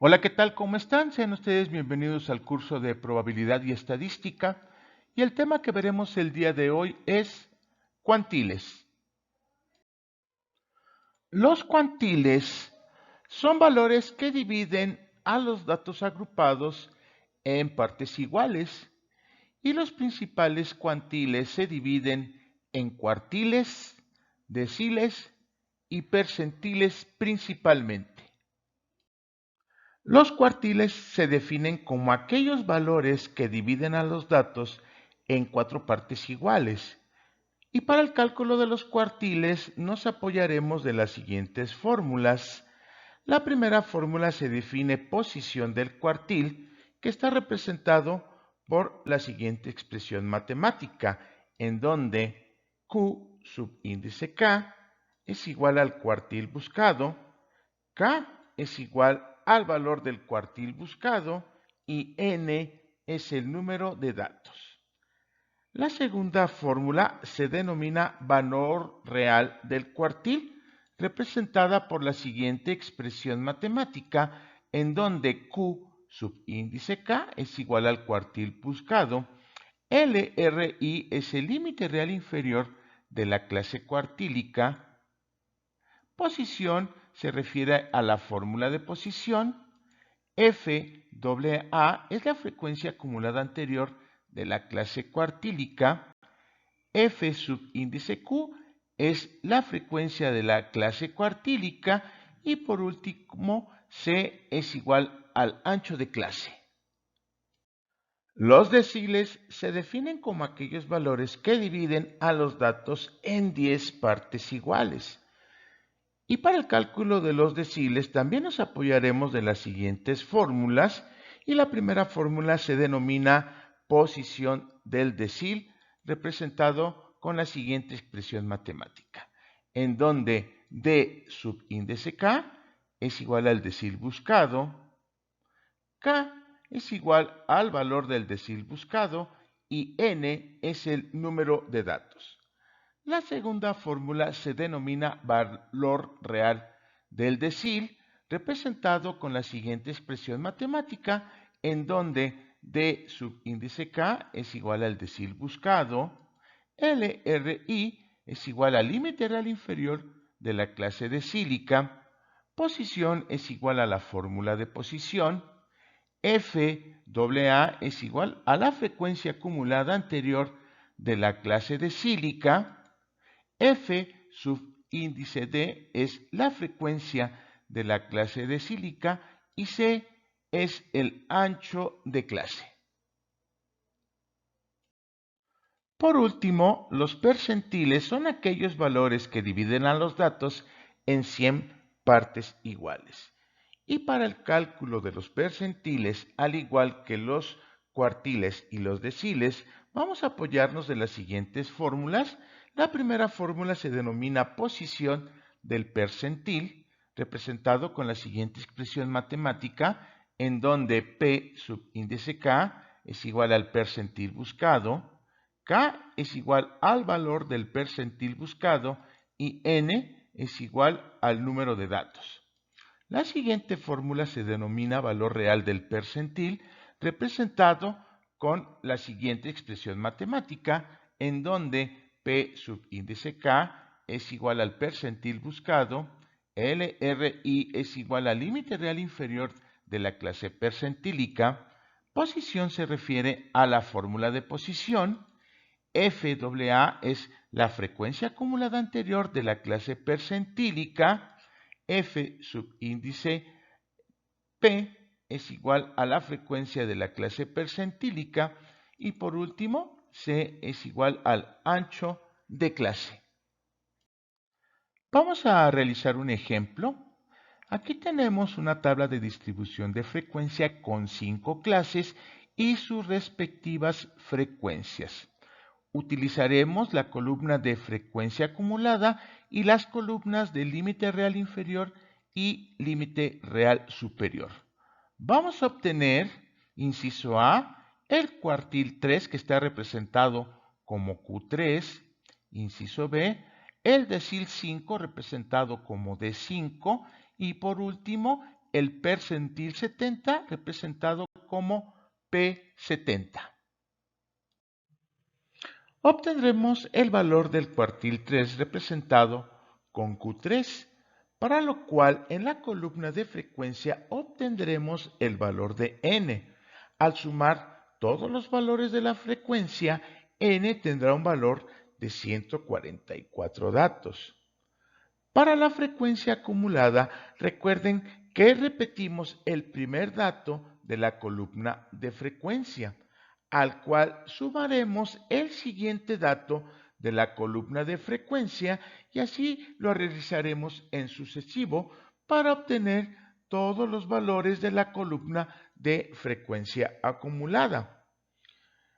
Hola, ¿qué tal? ¿Cómo están? Sean ustedes bienvenidos al curso de Probabilidad y Estadística. Y el tema que veremos el día de hoy es cuantiles. Los cuantiles son valores que dividen a los datos agrupados en partes iguales y los principales cuantiles se dividen en cuartiles, deciles y percentiles principalmente. Los cuartiles se definen como aquellos valores que dividen a los datos en cuatro partes iguales. Y para el cálculo de los cuartiles nos apoyaremos de las siguientes fórmulas. La primera fórmula se define posición del cuartil, que está representado por la siguiente expresión matemática, en donde Q subíndice K es igual al cuartil buscado, K es igual al valor del cuartil buscado y N es el número de datos. La segunda fórmula se denomina valor real del cuartil, representada por la siguiente expresión matemática, en donde Q subíndice K es igual al cuartil buscado, LRI es el límite real inferior de la clase cuartílica. Posición se refiere a la fórmula de posición. FAA es la frecuencia acumulada anterior de la clase cuartílica. F subíndice Q es la frecuencia de la clase cuartílica. Y por último, C es igual al ancho de clase. Los deciles se definen como aquellos valores que dividen a los datos en 10 partes iguales. Y para el cálculo de los deciles también nos apoyaremos de las siguientes fórmulas, y la primera fórmula se denomina posición del decil, representado con la siguiente expresión matemática, en donde D subíndice K es igual al decil buscado, K es igual al valor del decil buscado y N es el número de datos. La segunda fórmula se denomina valor real del decil, representado con la siguiente expresión matemática, en donde D subíndice K es igual al decil buscado, LRI es igual al límite real inferior de la clase decílica, posición es igual a la fórmula de posición, FAA es igual a la frecuencia acumulada anterior de la clase decílica, F subíndice D es la frecuencia de la clase decílica y C es el ancho de clase. Por último, los percentiles son aquellos valores que dividen a los datos en 100 partes iguales. Y para el cálculo de los percentiles, al igual que los cuartiles y los deciles, vamos a apoyarnos de las siguientes fórmulas. La primera fórmula se denomina posición del percentil, representado con la siguiente expresión matemática, en donde P subíndice K es igual al percentil buscado, K es igual al valor del percentil buscado y N es igual al número de datos. La siguiente fórmula se denomina valor real del percentil, representado con la siguiente expresión matemática, en donde P subíndice K es igual al percentil buscado, LRI es igual al límite real inferior de la clase percentílica, posición se refiere a la fórmula de posición, FAA es la frecuencia acumulada anterior de la clase percentílica, F subíndice P es igual a la frecuencia de la clase percentílica y por último C es igual al ancho de clase. Vamos a realizar un ejemplo. Aquí tenemos una tabla de distribución de frecuencia con 5 clases y sus respectivas frecuencias. Utilizaremos la columna de frecuencia acumulada y las columnas de límite real inferior y límite real superior. Vamos a obtener, inciso A, el cuartil 3 que está representado como Q3, inciso B, el decil 5 representado como D5 y por último el percentil 70 representado como P70. Obtendremos el valor del cuartil 3 representado con Q3, para lo cual en la columna de frecuencia obtendremos el valor de n. Al sumar todos los valores de la frecuencia, n tendrá un valor de 144 datos. Para la frecuencia acumulada, recuerden que repetimos el primer dato de la columna de frecuencia, al cual sumaremos el siguiente dato de la columna de frecuencia y así lo realizaremos en sucesivo para obtener todos los valores de la columna de frecuencia acumulada.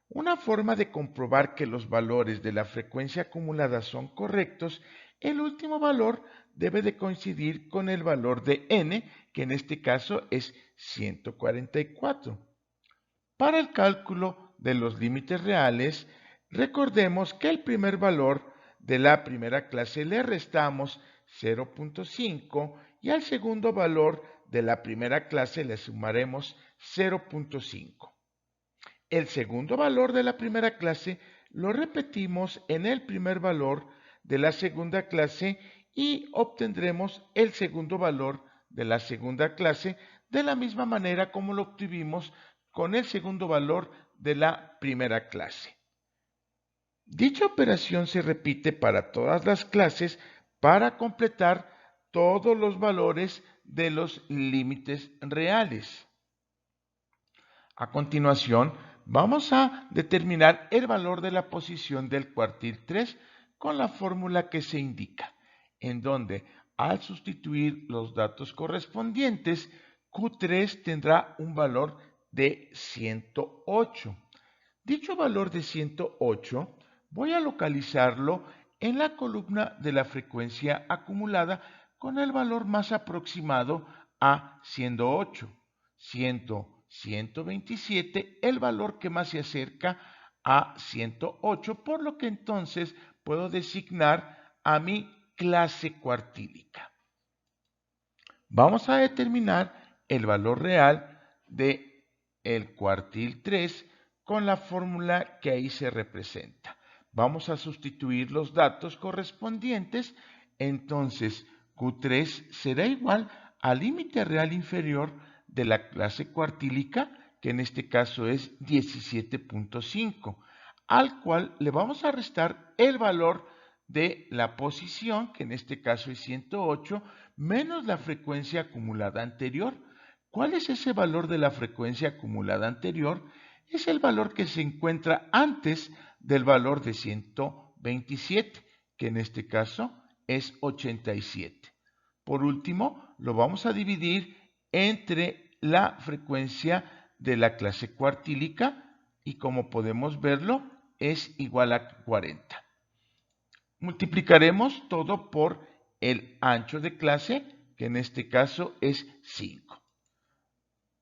Una forma de comprobar que los valores de la frecuencia acumulada son correctos, el último valor debe de coincidir con el valor de n, que en este caso es 144. Para el cálculo de los límites reales, recordemos que el primer valor de la primera clase le restamos 0.5 y al segundo valor de la primera clase le sumaremos 0.5. El segundo valor de la primera clase lo repetimos en el primer valor de la segunda clase y obtendremos el segundo valor de la segunda clase de la misma manera como lo obtuvimos con el segundo valor de la primera clase. Dicha operación se repite para todas las clases para completar todos los valores de los límites reales. A continuación, vamos a determinar el valor de la posición del cuartil 3 con la fórmula que se indica, en donde al sustituir los datos correspondientes, Q3 tendrá un valor de 108. Dicho valor de 108 voy a localizarlo en la columna de la frecuencia acumulada con el valor más aproximado a 108, siendo 127 el valor que más se acerca a 108, por lo que entonces puedo designar a mi clase cuartílica. Vamos a determinar el valor real de el cuartil 3 con la fórmula que ahí se representa. Vamos a sustituir los datos correspondientes, entonces Q3 será igual al límite real inferior de la clase cuartílica, que en este caso es 17.5, al cual le vamos a restar el valor de la posición, que en este caso es 108, menos la frecuencia acumulada anterior. ¿Cuál es ese valor de la frecuencia acumulada anterior? Es el valor que se encuentra antes del valor de 127, que en este caso es 87. Por último, lo vamos a dividir entre la frecuencia de la clase cuartílica y como podemos verlo es igual a 40. Multiplicaremos todo por el ancho de clase, que en este caso es 5.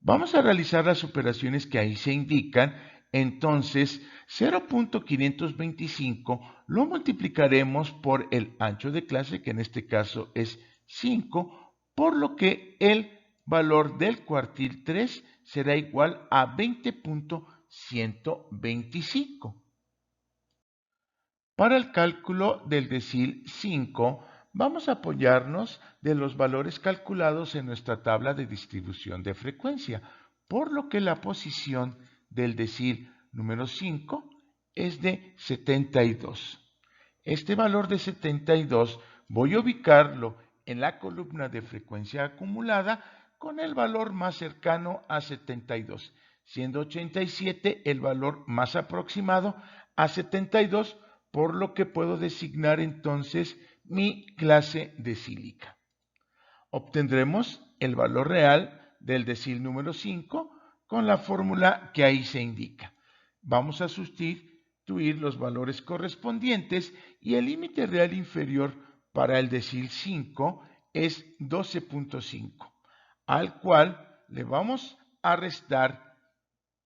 Vamos a realizar las operaciones que ahí se indican. Entonces, 0.525 lo multiplicaremos por el ancho de clase, que en este caso es 5, por lo que el valor del cuartil 3 será igual a 20.125. Para el cálculo del decil 5, vamos a apoyarnos de los valores calculados en nuestra tabla de distribución de frecuencia, por lo que la posición del decil número 5 es de 72. Este valor de 72 voy a ubicarlo en la columna de frecuencia acumulada con el valor más cercano a 72, siendo 87 el valor más aproximado a 72, por lo que puedo designar entonces mi clase decílica. Obtendremos el valor real del decil número 5 con la fórmula que ahí se indica. Vamos a sustituir los valores correspondientes y el límite real inferior para el decil 5 es 12.5, al cual le vamos a restar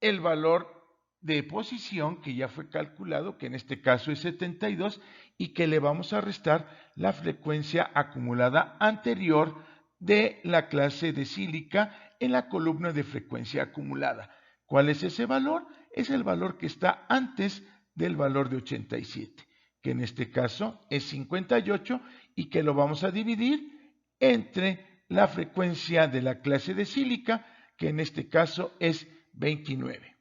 el valor de posición que ya fue calculado, que en este caso es 72, y que le vamos a restar la frecuencia acumulada anterior de la clase de sílica en la columna de frecuencia acumulada. ¿Cuál es ese valor? Es el valor que está antes del valor de 87, que en este caso es 58 y que lo vamos a dividir entre la frecuencia de la clase de sílica, que en este caso es 29.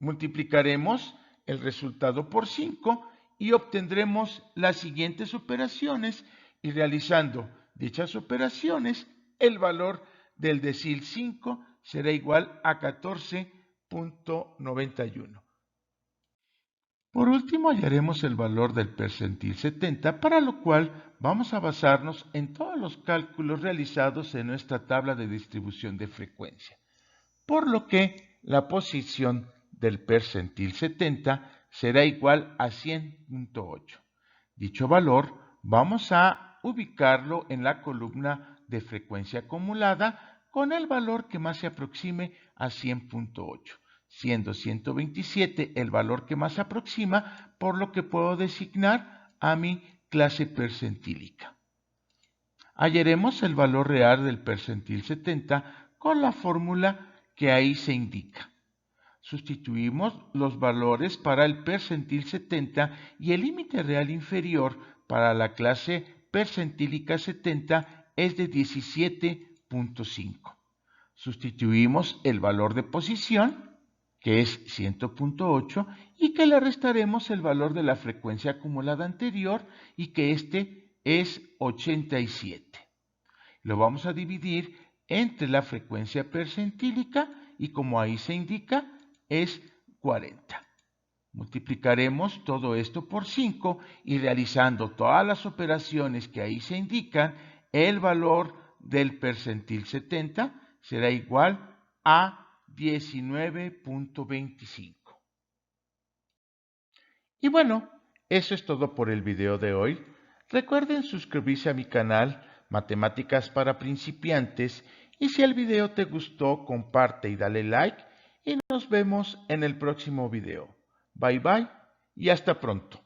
Multiplicaremos el resultado por 5 y obtendremos las siguientes operaciones, y realizando dichas operaciones, el valor del decil 5 será igual a 14.91. Por último, hallaremos el valor del percentil 70, para lo cual vamos a basarnos en todos los cálculos realizados en nuestra tabla de distribución de frecuencia, por lo que la posición del percentil 70 será igual a 100.8. Dicho valor vamos a ubicarlo en la columna de frecuencia acumulada con el valor que más se aproxime a 100.8, siendo 127 el valor que más se aproxima, por lo que puedo designar a mi clase percentílica. Hallaremos el valor real del percentil 70 con la fórmula que ahí se indica. Sustituimos los valores para el percentil 70 y el límite real inferior para la clase percentílica 70 es de 17.5. Sustituimos el valor de posición, que es 100.8, y que le restaremos el valor de la frecuencia acumulada anterior, y que este es 87. Lo vamos a dividir entre la frecuencia percentílica y, como ahí se indica, es 40. Multiplicaremos todo esto por 5 y, realizando todas las operaciones que ahí se indican, el valor del percentil 70 será igual a 19.25. Y bueno, eso es todo por el video de hoy. Recuerden suscribirse a mi canal Matemáticas para Principiantes, y si el video te gustó, comparte y dale like, y nos vemos en el próximo video. Bye bye y hasta pronto.